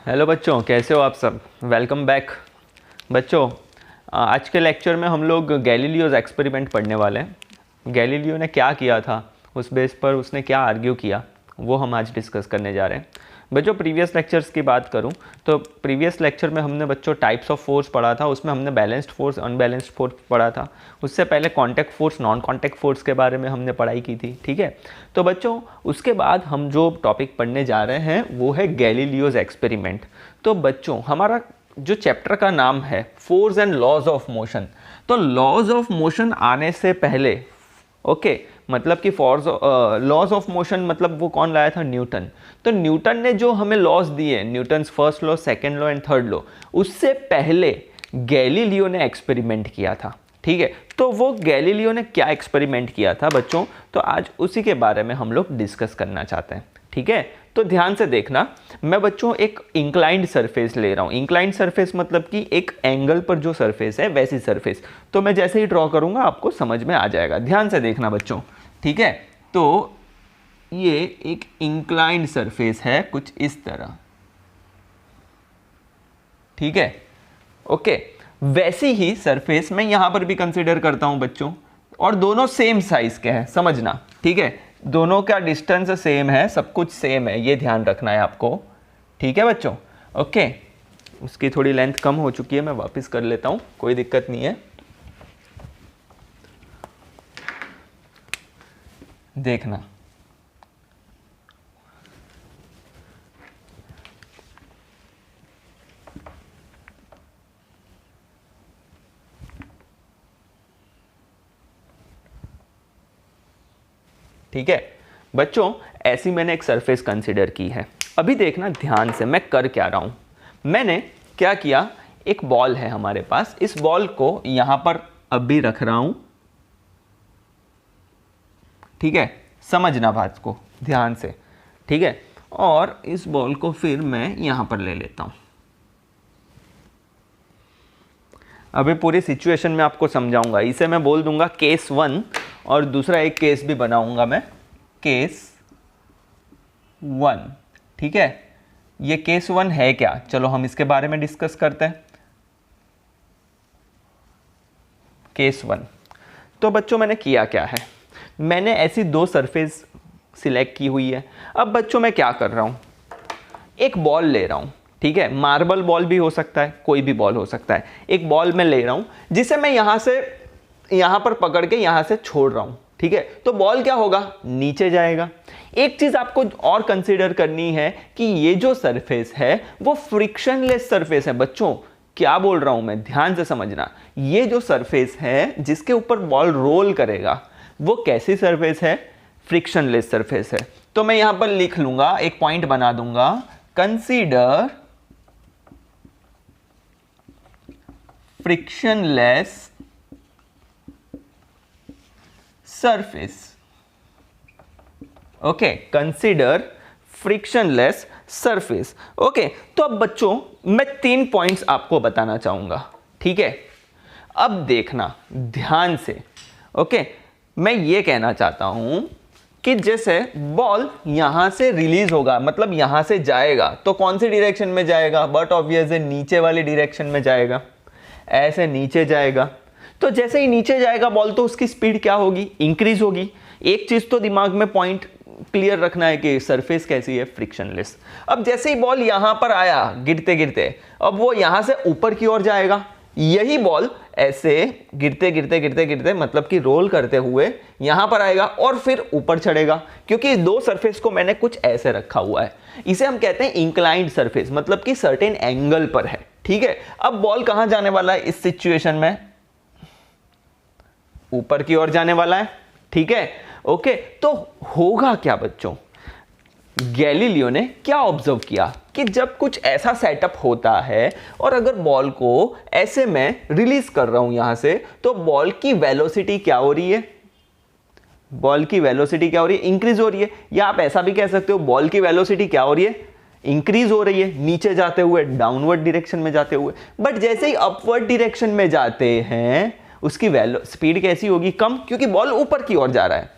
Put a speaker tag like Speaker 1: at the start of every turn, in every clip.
Speaker 1: Hello बच्चों, कैसे हो आप सब। वेलकम बैक बच्चों। आज के लेक्चर में हम लोग गैलीलियोज एक्सपेरिमेंट पढ़ने वाले हैं। गैलीलियो ने क्या किया था, उस बेस पर उसने क्या आर्ग्यू किया, वो हम आज डिस्कस करने जा रहे हैं। बच्चों, प्रीवियस लेक्चर्स की बात करूं तो प्रीवियस लेक्चर में हमने बच्चों टाइप्स ऑफ फोर्स पढ़ा था। उसमें हमने बैलेंस्ड फोर्स, अनबैलेंस्ड फोर्स पढ़ा था। उससे पहले contact force, non contact force के बारे में हमने पढ़ाई की थी। ठीक है, तो बच्चों उसके बाद हम जो टॉपिक पढ़ने जा रहे हैं वो है गैलीलियोज एक्सपेरिमेंट। तो बच्चों हमारा जो चैप्टर का नाम है force and laws of motion, तो लॉज ऑफ मोशन आने से पहले मतलब कि फोर्स लॉज ऑफ मोशन मतलब वो कौन लाया था, न्यूटन। तो न्यूटन ने जो हमें लॉज दिए, Newton's first law, second law and third law, उससे पहले गैलीलियो ने एक्सपेरिमेंट किया था। ठीक है, तो वो गैलीलियो ने क्या एक्सपेरिमेंट किया था बच्चों, तो आज उसी के बारे में हम लोग डिस्कस करना चाहते हैं। ठीक है, तो ध्यान से देखना। मैं बच्चों एक इंक्लाइंड सरफेस ले रहा हूँ। इंक्लाइंड सरफेस मतलब कि एक एंगल पर जो सरफेस है वैसी सरफेस। तो मैं जैसे ही ड्रॉ करूँगा आपको समझ में आ जाएगा। ध्यान से देखना बच्चों। ठीक है, तो ये एक इंक्लाइंड सरफेस है कुछ इस तरह। ठीक है, ओके। वैसी ही सरफेस मैं यहां पर भी कंसीडर करता हूं बच्चों, और दोनों सेम साइज के हैं, समझना। ठीक है, दोनों का डिस्टेंस सेम है, सब कुछ सेम है, ये ध्यान रखना है आपको। ठीक है बच्चों, ओके। उसकी थोड़ी लेंथ कम हो चुकी है, मैं वापस कर लेता हूं, कोई दिक्कत नहीं है। देखना, ठीक है बच्चों, ऐसी मैंने एक सरफेस कंसीडर की है। अभी देखना ध्यान से मैं कर क्या रहा हूं। मैंने क्या किया, एक बॉल है हमारे पास, इस बॉल को यहां पर अभी रख रहा हूं। ठीक है, समझना बात को ध्यान से। ठीक है, और इस बॉल को फिर मैं यहां पर ले लेता हूं। अभी पूरी सिचुएशन में आपको समझाऊंगा। इसे मैं बोल दूंगा केस 1, और दूसरा एक केस भी बनाऊंगा मैं, केस 1। ठीक है, ये केस 1 है क्या, चलो हम इसके बारे में डिस्कस करते हैं। केस 1, तो बच्चों मैंने किया क्या है, मैंने ऐसी दो सरफेस सिलेक्ट की हुई है। अब बच्चों मैं क्या कर रहा हूं, एक बॉल ले रहा हूं। ठीक है, मार्बल बॉल भी हो सकता है, कोई भी बॉल हो सकता है। एक बॉल मैं ले रहा हूं जिसे मैं यहां से यहां पर पकड़ के यहां से छोड़ रहा हूं। ठीक है, तो बॉल क्या होगा, नीचे जाएगा। एक चीज आपको और कंसीडर करनी है कि ये जो सरफेस है वो फ्रिक्शनलेस सरफेस है। बच्चों क्या बोल रहा हूं मैं, ध्यान से समझना। ये जो सरफेस है जिसके ऊपर बॉल रोल करेगा वो कैसी सरफेस है, फ्रिक्शनलेस सरफेस है। तो मैं यहां पर लिख लूंगा, एक पॉइंट बना दूंगा, consider frictionless surface. Okay, consider frictionless surface. Okay, तो अब बच्चों मैं 3 पॉइंट्स आपको बताना चाहूंगा। ठीक है, अब देखना ध्यान से। ओके, मैं ये कहना चाहता हूं कि जैसे बॉल यहां से रिलीज होगा, मतलब यहां से जाएगा, तो कौन सी डायरेक्शन में जाएगा, बट ऑब्वियस है नीचे वाली डायरेक्शन में जाएगा। ऐसे नीचे जाएगा, तो जैसे ही नीचे जाएगा बॉल तो उसकी स्पीड क्या होगी, इंक्रीज होगी। एक चीज तो दिमाग में पॉइंट क्लियर रखना है कि सरफेस कैसी है, फ्रिक्शनलेस। अब जैसे ही बॉल यहां पर आया गिरते गिरते, अब वो यहां से ऊपर की ओर जाएगा। यही बॉल ऐसे गिरते गिरते गिरते गिरते मतलब कि रोल करते हुए यहां पर आएगा और फिर ऊपर चढ़ेगा, क्योंकि दो सरफेस को मैंने कुछ ऐसे रखा हुआ है। इसे हम कहते हैं इंक्लाइंड सरफेस, मतलब कि सर्टेन एंगल पर है। ठीक है, अब बॉल कहां जाने वाला है इस सिचुएशन में, ऊपर की ओर जाने वाला है। ठीक है, ओके। तो होगा क्या बच्चों, गैलीलियो ने क्या ऑब्जर्व किया कि जब कुछ ऐसा सेटअप होता है और अगर बॉल को ऐसे मैं रिलीज कर रहा हूं यहां से, तो बॉल की वेलोसिटी क्या हो रही है, बॉल की वेलोसिटी क्या हो रही है, इंक्रीज हो रही है। या आप ऐसा भी कह सकते हो बॉल की वेलोसिटी क्या हो रही है, इंक्रीज हो रही है, नीचे जाते हुए, डाउनवर्ड डायरेक्शन में जाते हुए। बट जैसे ही अपवर्ड डायरेक्शन में जाते हैं उसकी स्पीड कैसी होगी, कम, क्योंकि बॉल ऊपर की ओर जा रहा है।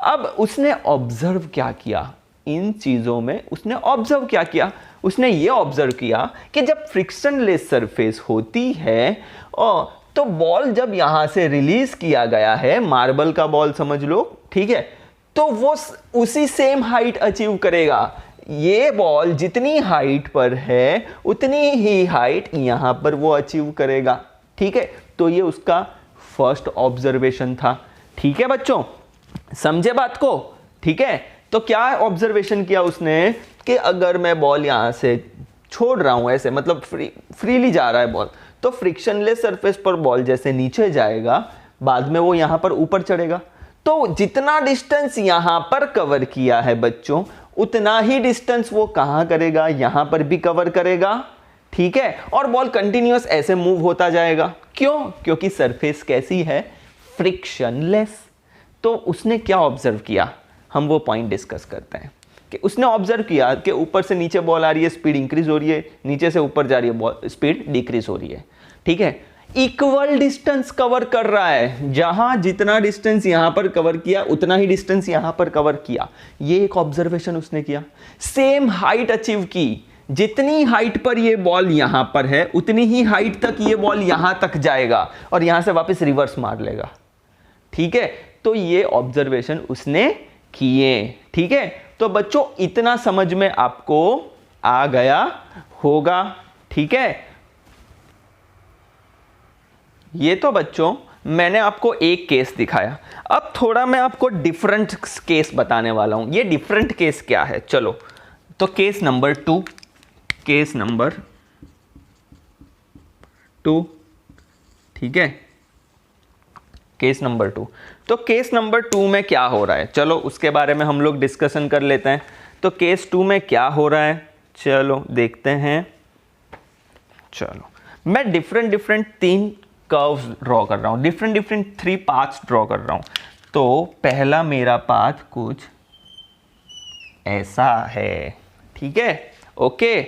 Speaker 1: अब उसने ऑब्जर्व क्या किया, इन चीज़ों में उसने ऑब्जर्व क्या किया, उसने ये ऑब्जर्व किया कि जब फ्रिक्शनलेस सरफेस होती है और तो बॉल जब यहाँ से रिलीज किया गया है, मार्बल का बॉल समझ लो, ठीक है, तो वो उसी सेम हाइट अचीव करेगा। ये बॉल जितनी हाइट पर है उतनी ही हाइट यहाँ पर वो अचीव करेगा, ठीक है। तो ये उसका फर्स्ट ऑब्जर्वेशन था, ठीक है बच्चों, समझे बात को, ठीक है। तो क्या ऑब्जर्वेशन किया उसने कि अगर मैं बॉल यहाँ से छोड़ रहा हूँ ऐसे, मतलब फ्रीली जा रहा है बॉल, तो फ्रिक्शनलेस सरफेस पर बॉल जैसे नीचे जाएगा बाद में वो यहाँ पर ऊपर चढ़ेगा। तो जितना डिस्टेंस यहाँ पर कवर किया है बच्चों, उतना ही डिस्टेंस वो कहाँ करेगा, यहाँ पर भी कवर करेगा, ठीक है। और बॉल कंटिन्यूअस ऐसे मूव होता जाएगा। क्यों? क्योंकि सरफेस कैसी है, फ्रिक्शनलेस। तो उसने क्या ऑब्जर्व किया, हम वो पॉइंट डिस्कस करते हैं कि उसने ऑब्जर्व किया कि ऊपर से नीचे बॉल आ रही है, स्पीड इंक्रीज हो रही है, नीचे से ऊपर जा रही है बॉल, स्पीड डिक्रीज हो रही है, ठीक है। इक्वल डिस्टेंस कवर कर रहा है, जहां जितना डिस्टेंस यहां पर कवर किया उतना ही डिस्टेंस यहां पर कवर किया, ये एक ऑब्जर्वेशन उसने किया। सेम हाइट अचीव की, जितनी हाइट पर ये बॉल यहां पर है उतनी ही हाइट तक ये बॉल यहां तक जाएगा और यहां से वापस रिवर्स मार लेगा, ठीक है। तो ये ऑब्जर्वेशन उसने किए, ठीक है। तो बच्चों इतना समझ में आपको आ गया होगा, ठीक है। ये तो बच्चों मैंने आपको एक केस दिखाया, अब थोड़ा मैं आपको डिफरेंट केस बताने वाला हूं। ये डिफरेंट केस क्या है, चलो तो केस नंबर 2, केस नंबर 2, ठीक है, केस नंबर 2। तो केस नंबर 2 में क्या हो रहा है, चलो उसके बारे में हम लोग डिस्कशन कर लेते हैं। तो केस 2 में क्या हो रहा है, चलो देखते हैं। चलो मैं डिफरेंट 3 कर्व्स ड्रॉ कर रहा हूँ, डिफरेंट 3 पाथ्स ड्रॉ कर रहा हूँ। तो पहला मेरा पाथ कुछ ऐसा है, ठीक है, ओके।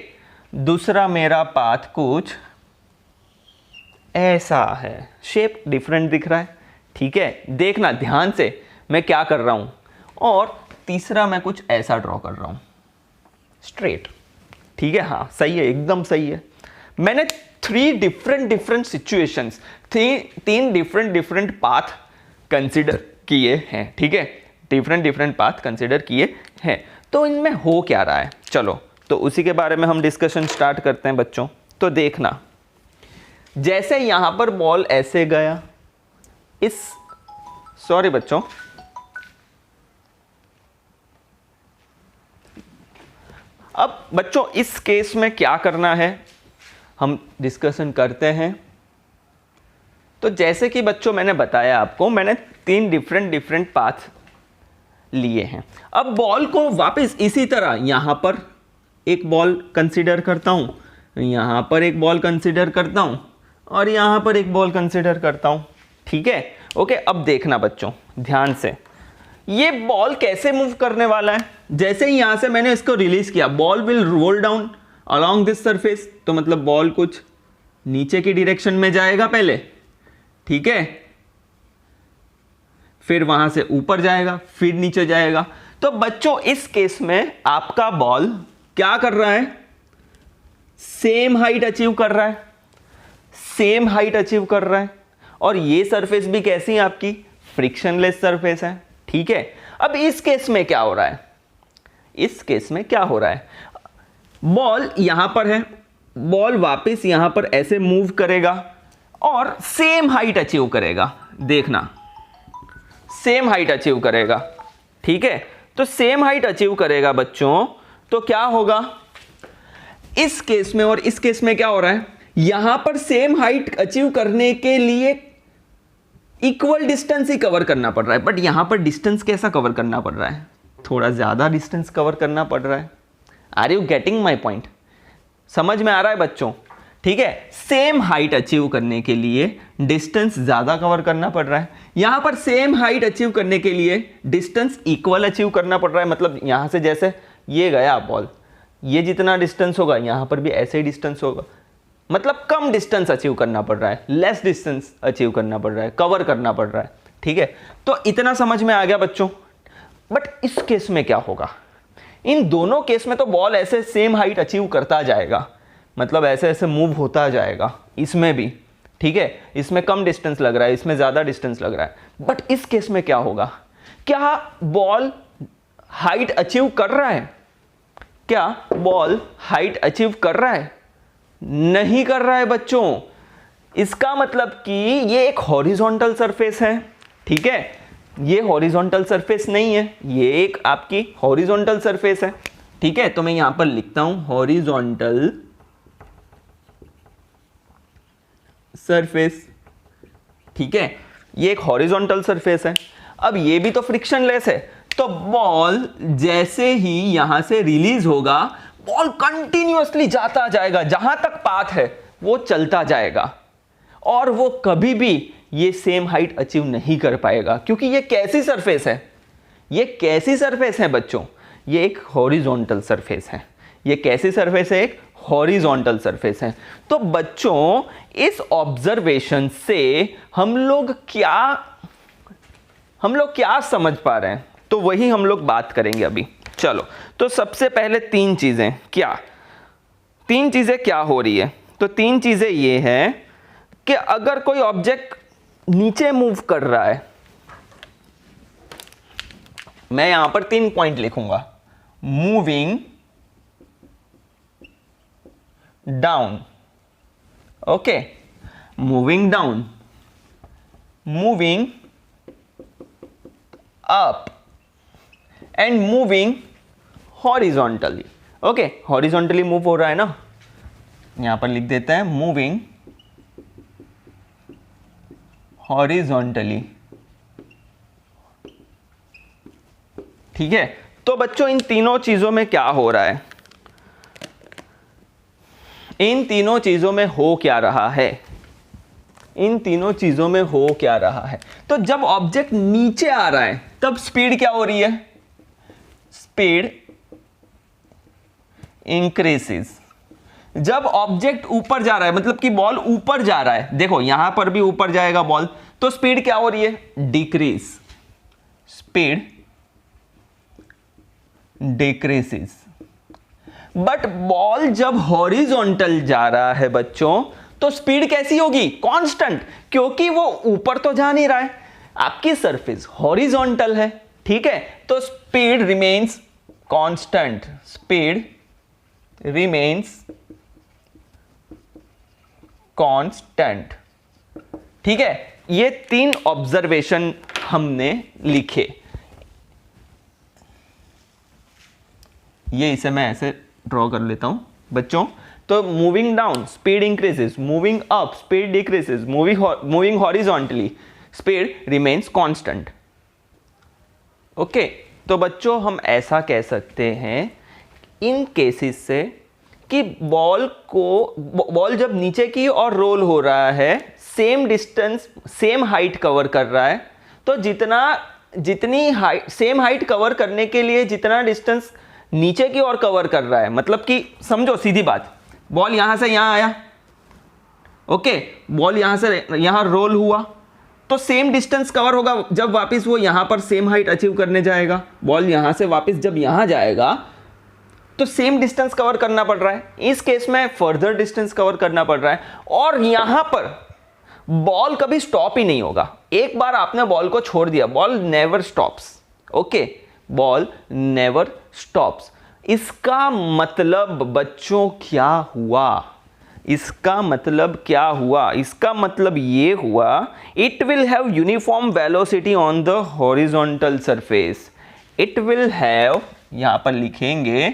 Speaker 1: दूसरा मेरा पाथ कुछ ऐसा है, शेप डिफरेंट दिख रहा है, ठीक है, देखना ध्यान से मैं क्या कर रहा हूं। और तीसरा मैं कुछ ऐसा ड्रॉ कर रहा हूं, स्ट्रेट, ठीक है, हाँ सही है, एकदम सही है। मैंने 3 different situations, 3 different path consider किए हैं, ठीक है, डिफरेंट पाथ कंसिडर किए हैं। तो इनमें हो क्या रहा है, चलो तो उसी के बारे में हम डिस्कशन स्टार्ट करते हैं बच्चों। तो देखना, जैसे यहां पर बॉल ऐसे गया, सॉरी बच्चों, अब बच्चों इस केस में क्या करना है हम डिस्कशन करते हैं। तो जैसे कि बच्चों मैंने बताया आपको, मैंने 3 डिफरेंट पाथ लिए हैं। अब बॉल को वापस इसी तरह यहां पर एक बॉल कंसीडर करता हूं, यहां पर एक बॉल कंसीडर करता हूं और यहां पर एक बॉल कंसीडर करता हूं, ठीक है, ओके। अब देखना बच्चों ध्यान से, ये बॉल कैसे मूव करने वाला है। जैसे ही यहां से मैंने इसको रिलीज किया, ball will roll down along this surface, तो मतलब बॉल कुछ नीचे की डायरेक्शन में जाएगा पहले, ठीक है, फिर वहां से ऊपर जाएगा, फिर नीचे जाएगा। तो बच्चों इस केस में आपका बॉल क्या कर रहा है, सेम हाइट अचीव कर रहा है, सेम हाइट अचीव कर रहा है। और ये सरफेस भी कैसी है आपकी, फ्रिक्शनलेस सरफेस है, ठीक है। अब इस केस में क्या हो रहा है, इस केस में क्या हो रहा है, बॉल यहां पर है, बॉल वापस यहां पर ऐसे मूव करेगा और सेम हाइट अचीव करेगा, देखना सेम हाइट अचीव करेगा, ठीक है। तो सेम हाइट अचीव करेगा बच्चों, तो क्या होगा इस केस में और इस केस में क्या हो रहा है, यहां पर सेम हाइट अचीव करने के लिए इक्वल डिस्टेंस ही कवर करना पड़ रहा है, बट यहां पर डिस्टेंस कैसा कवर करना पड़ रहा है, थोड़ा ज्यादा डिस्टेंस कवर करना पड़ रहा है। Are you getting my point, समझ में आ रहा है बच्चों, ठीक है। सेम हाइट अचीव करने के लिए डिस्टेंस ज्यादा कवर करना पड़ रहा है, यहां पर सेम हाइट अचीव करने के लिए डिस्टेंस इक्वल अचीव करना पड़ रहा है। मतलब यहां से जैसे ये गया बॉल, ये जितना डिस्टेंस होगा यहां पर भी ऐसे ही डिस्टेंस होगा, मतलब कम डिस्टेंस अचीव करना पड़ रहा है, लेस डिस्टेंस अचीव करना पड़ रहा है, कवर करना पड़ रहा है, ठीक है। तो इतना समझ में आ गया बच्चों। बट इस केस में क्या होगा, इन दोनों केस में तो बॉल ऐसे सेम हाइट अचीव करता जाएगा, मतलब ऐसे ऐसे मूव होता जाएगा, इसमें भी, ठीक है, इसमें कम डिस्टेंस लग रहा है, इसमें ज़्यादा डिस्टेंस लग रहा है। बट इस केस में क्या होगा, क्या बॉल हाइट अचीव कर रहा है? क्या बॉल हाइट अचीव कर रहा है? नहीं कर रहा है बच्चों। इसका मतलब कि ये एक हॉरिजॉन्टल सरफेस है, ठीक है, ये हॉरिजॉन्टल सरफेस नहीं है, ये एक आपकी हॉरिजॉन्टल सरफेस है, ठीक है। तो मैं यहां पर लिखता हूं हॉरिजॉन्टल सरफेस, ठीक है, ये एक हॉरिजॉन्टल सरफेस है। अब ये भी तो फ्रिक्शनलेस है, तो बॉल जैसे ही यहां से रिलीज होगा, बॉल कंटिन्यूअसली जाता जाएगा, जहां तक पाथ है वो चलता जाएगा, और वो कभी भी ये सेम हाइट अचीव नहीं कर पाएगा, क्योंकि ये कैसी सरफेस है, ये कैसी सरफेस है बच्चों, ये एक हॉरिजॉन्टल सरफेस है। ये कैसी सरफेस है? एक हॉरिजॉन्टल सरफेस है। तो बच्चों इस ऑब्जर्वेशन से हम लोग क्या समझ पा रहे हैं, तो वही हम लोग बात करेंगे अभी। चलो, तो सबसे पहले तीन चीजें क्या हो रही है? तो तीन चीजें ये है कि अगर कोई ऑब्जेक्ट नीचे मूव कर रहा है, मैं यहां पर 3 पॉइंट लिखूंगा, moving down, okay, moving down, moving up and moving horizontally. Okay, horizontally move हो रहा है ना, यहां पर लिख देते हैं मूविंग हॉरिजॉन्टली, ठीक है। तो बच्चों इन तीनों चीजों में क्या हो रहा है? इन तीनों चीजों में हो क्या रहा है? इन तीनों चीजों में हो क्या रहा है? तो जब ऑब्जेक्ट नीचे आ रहा है तब स्पीड क्या हो रही है? Speed increases. जब ऑब्जेक्ट ऊपर जा रहा है, मतलब कि बॉल ऊपर जा रहा है, देखो यहां पर भी ऊपर जाएगा बॉल, तो स्पीड क्या हो रही है? Decrease, speed decreases. But ball जब हॉरिजॉन्टल जा रहा है बच्चों, तो स्पीड कैसी होगी? कांस्टेंट, क्योंकि वो ऊपर तो जा नहीं रहा है, आपकी सरफेस हॉरिजॉन्टल है, ठीक है। तो speed remains constant, speed remains constant, ठीक है। ये 3 ऑब्जर्वेशन हमने लिखे, ये इसे मैं ऐसे ड्रॉ कर लेता हूं बच्चों। तो moving down speed increases, moving up speed decreases, moving horizontally speed remains constant. Okay, तो बच्चों हम ऐसा कह सकते हैं इन केसेस से कि बॉल जब नीचे की ओर रोल हो रहा है, same distance same height cover कर रहा है, तो जितनी हाइट सेम हाइट कवर करने के लिए जितना डिस्टेंस नीचे की ओर कवर कर रहा है, मतलब कि समझो सीधी बात, बॉल यहां से यहां आया, ओके, बॉल यहां से यहां रोल हुआ, तो सेम डिस्टेंस कवर होगा जब वापस वो यहां पर सेम हाइट अचीव करने जाएगा। बॉल यहां से वापस जब यहां जाएगा तो सेम डिस्टेंस कवर करना पड़ रहा है, इस केस में फर्दर डिस्टेंस कवर करना पड़ रहा है, और यहां पर बॉल कभी स्टॉप ही नहीं होगा। एक बार आपने बॉल को छोड़ दिया, ball never stops, okay, ball never stops. इसका मतलब बच्चों क्या हुआ? इसका मतलब क्या हुआ? इसका मतलब ये हुआ, it will have uniform velocity on the horizontal surface. It will have, यहां पर लिखेंगे,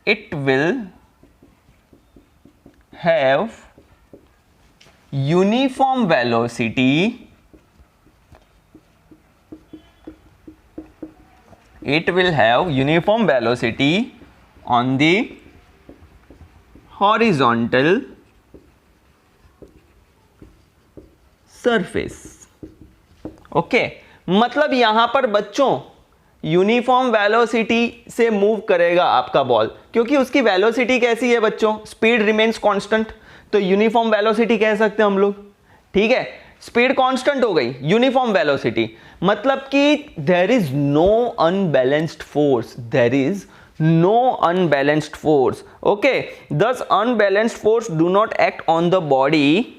Speaker 1: it will have uniform velocity, it will have uniform velocity on the horizontal surface, okay. मतलब यहां पर बच्चों यूनिफॉर्म वेलोसिटी से मूव करेगा आपका बॉल, क्योंकि उसकी वेलोसिटी कैसी है बच्चों? स्पीड रिमेन्स कांस्टेंट, तो यूनिफॉर्म वेलोसिटी कह सकते हैं हम लोग, ठीक है। स्पीड कांस्टेंट हो गई, यूनिफॉर्म वेलोसिटी, मतलब कि there is no unbalanced force, there is no unbalanced force. Okay, thus unbalanced force do not act on the body.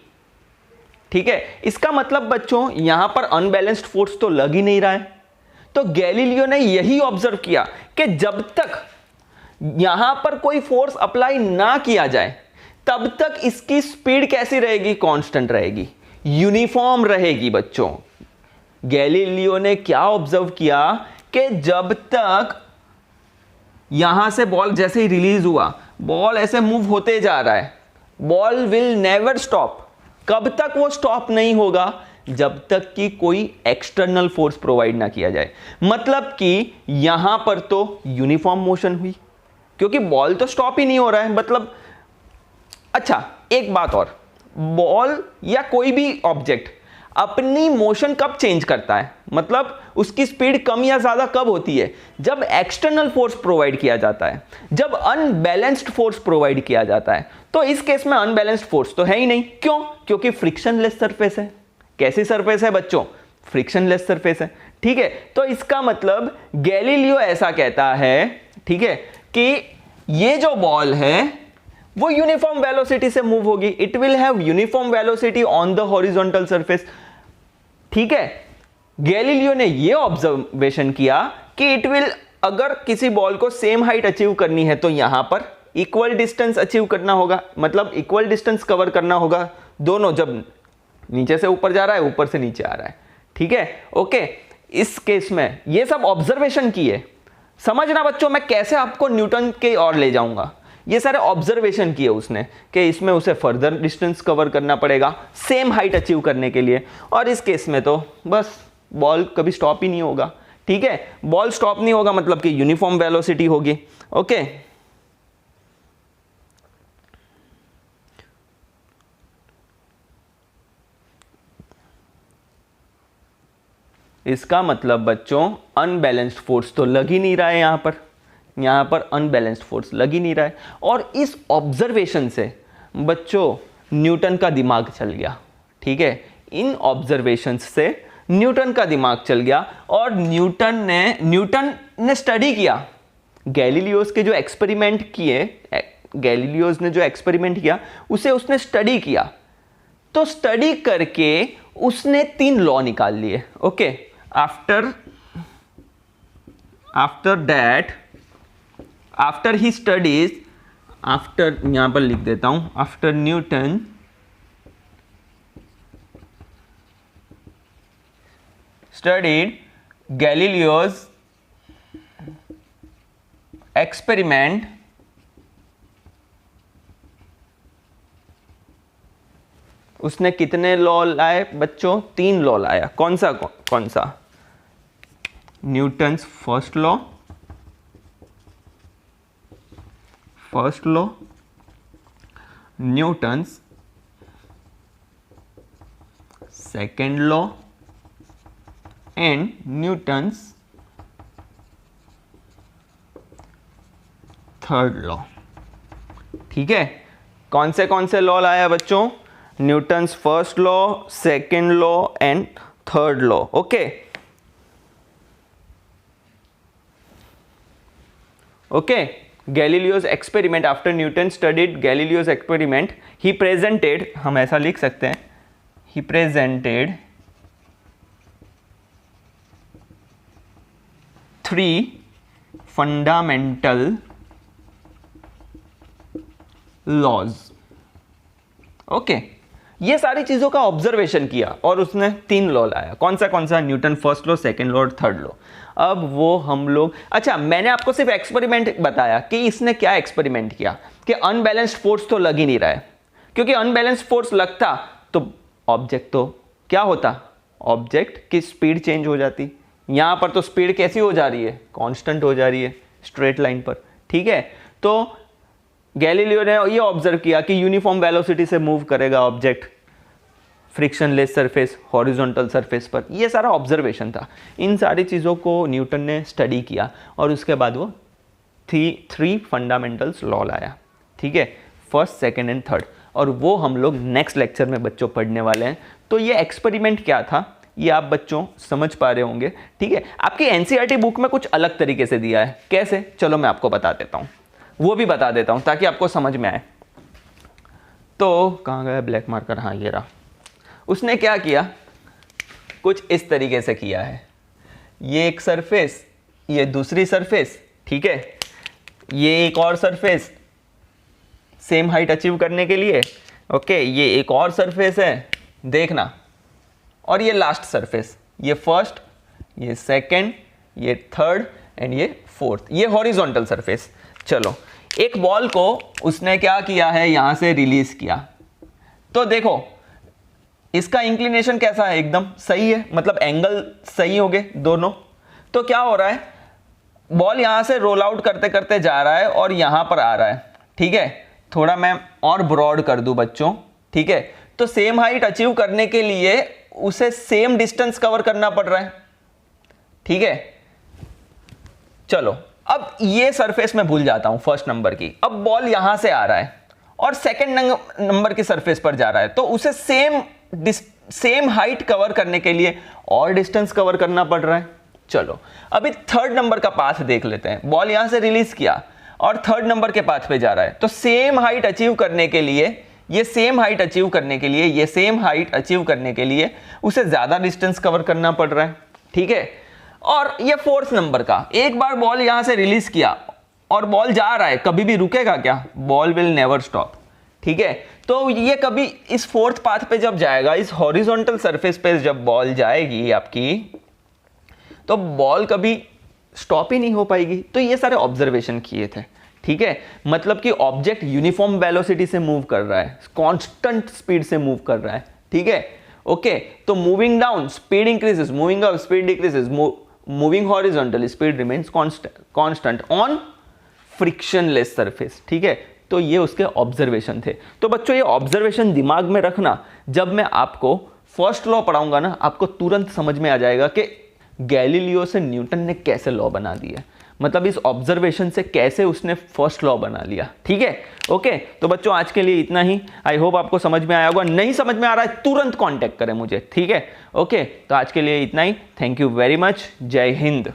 Speaker 1: ठीक है, इसका मतलब बच्चों यहां पर अनबैलेंस्ड फोर्स तो लग ही नहीं रहा है। तो गैलीलियो ने यही ऑब्जर्व किया कि जब तक यहां पर कोई फोर्स अप्लाई ना किया जाए तब तक इसकी स्पीड कैसी रहेगी, कांस्टेंट रहेगी, यूनिफॉर्म रहेगी। बच्चों गैलीलियो ने क्या ऑब्जर्व किया कि जब तक यहां से बॉल जैसे ही रिलीज हुआ, बॉल ऐसे मूव होते जा रहा है, बॉल विल नेवर स्टॉप। कब तक वो स्टॉप नहीं होगा, जब तक कि कोई एक्सटर्नल फोर्स प्रोवाइड ना किया जाए। मतलब कि यहां पर तो यूनिफॉर्म मोशन हुई क्योंकि बॉल तो स्टॉप ही नहीं हो रहा है। मतलब अच्छा, एक बात और, बॉल या कोई भी ऑब्जेक्ट अपनी मोशन कब चेंज करता है, मतलब उसकी स्पीड कम या ज्यादा कब होती है, जब एक्सटर्नल फोर्स प्रोवाइड किया जाता है, जब अनबैलेंस्ड फोर्स प्रोवाइड किया जाता है। तो इस केस में अनबैलेंस्ड फोर्स तो है ही नहीं। क्यों? क्योंकि फ्रिक्शनलेस सरफेस है। कैसी सरफेस है बच्चों? फ्रिक्शनलेस सरफेस है। ठीक है, तो इसका मतलब गैलीलियो ऐसा कहता है, ठीक है, कि ये जो बॉल है वो यूनिफॉर्म वेलोसिटी से मूव होगी, it will have uniform velocity on the horizontal surface. ठीक है, गैलीलियो ने ये ऑब्जर्वेशन किया कि इट विल, अगर किसी बॉल को सेम हाइट अचीव करनी है तो यहां पर इक्वल डिस्टेंस अचीव करना होगा, मतलब इक्वल डिस्टेंस कवर करना होगा दोनों, जब नीचे से ऊपर जा रहा है, ऊपर से नीचे आ रहा है। ठीक है, ओके, इस केस में ये सब ऑब्जर्वेशन किए। समझना बच्चों, मैं कैसे आपको न्यूटन के और ले जाऊंगा। ये सारे ऑब्जर्वेशन किए उसने कि इसमें उसे फर्दर डिस्टेंस कवर करना पड़ेगा सेम हाइट अचीव करने के लिए, और इस केस में तो बस बॉल कभी स्टॉप ही नहीं होगा। ठीक है, बॉल स्टॉप नहीं होगा मतलब कि यूनिफॉर्म वेलोसिटी होगी। ओके, इसका मतलब बच्चों अनबैलेंस्ड फोर्स तो लग ही नहीं रहा है, यहां पर अनबैलेंस्ड फोर्स लग ही नहीं रहा है। और इस ऑब्जर्वेशन से बच्चों न्यूटन का दिमाग चल गया। ठीक है, इन ऑब्जर्वेशंस से न्यूटन का दिमाग चल गया और न्यूटन ने स्टडी किया गैलीलियोस के जो एक्सपेरिमेंट किए, गैलीलियोस ने जो एक्सपेरिमेंट किया उसे उसने स्टडी किया। तो स्टडी करके उसने 3 लॉ निकाल लिए। Okay, after that, after he studies, after, यहां पर लिख देता हूं, after Newton studied Galileo's experiment, उसने कितने लॉ लाए बच्चों? 3 लॉ लाया। कौन सा? Newton's first law, Newton's second law and Newton's third law. ठीक है, कौन से लॉ लाया बच्चों? Newton's first law, second law and third law. Okay, Galileo's experiment, after Newton studied Galileo's experiment, he presented, हम ऐसा लिख सकते हैं, he presented 3 fundamental laws. Okay, ये सारी चीजों का ऑब्जर्वेशन किया और उसने 3 लॉ लाया। कौन सा? Newton first law, second law और थर्ड लॉ। अब वो हम लोग, अच्छा, मैंने आपको सिर्फ एक्सपेरिमेंट बताया कि इसने क्या एक्सपेरिमेंट किया कि अनबैलेंस्ड फोर्स तो लग ही नहीं रहा है, क्योंकि अनबैलेंस्ड फोर्स लगता तो ऑब्जेक्ट तो क्या होता, ऑब्जेक्ट की स्पीड चेंज हो जाती। यहां पर तो स्पीड कैसी हो जा रही है? कांस्टेंट हो जा रही है स्ट्रेट लाइन पर। ठीक है, तो गैलीलियो ने ये ऑब्जर्व किया कि यूनिफॉर्म वेलोसिटी से मूव करेगा object frictionless surface, horizontal surface पर। ये सारा ऑब्जर्वेशन था। इन सारी चीज़ों को न्यूटन ने स्टडी किया और उसके बाद वो 3 फंडामेंटल्स लॉ लाया। ठीक है, फर्स्ट, सेकेंड एंड थर्ड, और वो हम लोग नेक्स्ट लेक्चर में बच्चों पढ़ने वाले हैं। तो ये एक्सपेरिमेंट क्या था ये आप बच्चों समझ पा रहे होंगे, ठीक है। आपकी एनसीईआरटी बुक में कुछ अलग तरीके से दिया है, कैसे, चलो मैं आपको बता देता हूँ, वो भी बता देता हूँ ताकि आपको समझ में आए। तो कहाँ गया ब्लैक मार्कर, हाँ ये रहा। उसने क्या किया, कुछ इस तरीके से किया है, ये एक सरफेस, ये दूसरी सरफेस, ठीक है, ये एक और सरफेस सेम हाइट अचीव करने के लिए, ओके, ये एक और सरफेस है देखना, और ये लास्ट सरफेस, ये फर्स्ट, ये सेकंड, ये थर्ड एंड ये फोर्थ, ये हॉरिजॉन्टल सरफेस। चलो, एक बॉल को उसने क्या किया है, यहां से रिलीज किया, तो देखो इसका इंक्लिनेशन कैसा है, एकदम सही है, मतलब एंगल सही हो गए दोनों। तो क्या हो रहा है, बॉल यहां से रोल आउट करते करते जा रहा है और यहां पर आ रहा है, ठीक है। थोड़ा मैं और ब्रॉड कर दूं बच्चों, ठीक है। तो सेम हाइट अचीव करने के लिए उसे सेम डिस्टेंस कवर करना पड़ रहा है, ठीक है। चलो, अब ये सरफेस मैं भूल जाता हूं फर्स्ट नंबर की, अब बॉल यहां से आ रहा है और सेकंड नंबर की सरफेस पर जा रहा है, तो उसे सेम हाइट कवर करने के लिए और डिस्टेंस कवर करना पड़ रहा है। चलो, अभी थर्ड नंबर का पाथ देख लेते हैं, बॉल यहां से रिलीज किया और थर्ड नंबर के पाथ पे जा रहा है, तो सेम हाइट अचीव करने के लिए, ये सेम हाइट अचीव करने के लिए, ये सेम हाइट अचीव करने के लिए उसे ज्यादा डिस्टेंस कवर करना पड़ रहा है, ठीक है। और ये फोर्थ नंबर का, एक बार बॉल यहां से रिलीज किया और बॉल जा रहा है, कभी भी रुकेगा क्या, बॉल विल नेवर स्टॉप, ठीक है। तो ये कभी इस फोर्थ पाथ पे जब जाएगा, इस हॉरिजॉन्टल सरफेस पे जब बॉल जाएगी आपकी, तो बॉल कभी स्टॉप ही नहीं हो पाएगी। तो ये सारे ऑब्जर्वेशन किए थे, ठीक है। मतलब कि ऑब्जेक्ट यूनिफॉर्म वेलोसिटी से मूव कर रहा है, कांस्टेंट स्पीड से मूव कर रहा है, ठीक है, ओके। तो moving down speed increases, moving up speed decreases, moving horizontal speed remains constant on frictionless surface, ठीक है। तो ये उसके ऑब्जर्वेशन थे। तो बच्चों ये ऑब्जर्वेशन दिमाग में रखना, जब मैं आपको फर्स्ट लॉ पढ़ाऊंगा ना, आपको तुरंत समझ में आ जाएगा कि गैलीलियो से न्यूटन ने कैसे लॉ बना दिया, मतलब इस ऑब्जर्वेशन से कैसे उसने फर्स्ट लॉ बना लिया, ठीक है, ओके। तो बच्चों आज के लिए इतना ही, आई होप आपको समझ में आया होगा। नहीं समझ में आ रहा है तुरंत कांटेक्ट करें मुझे, ठीक है, ओके। तो आज के लिए इतना ही, थैंक यू वेरी मच, जय हिंद।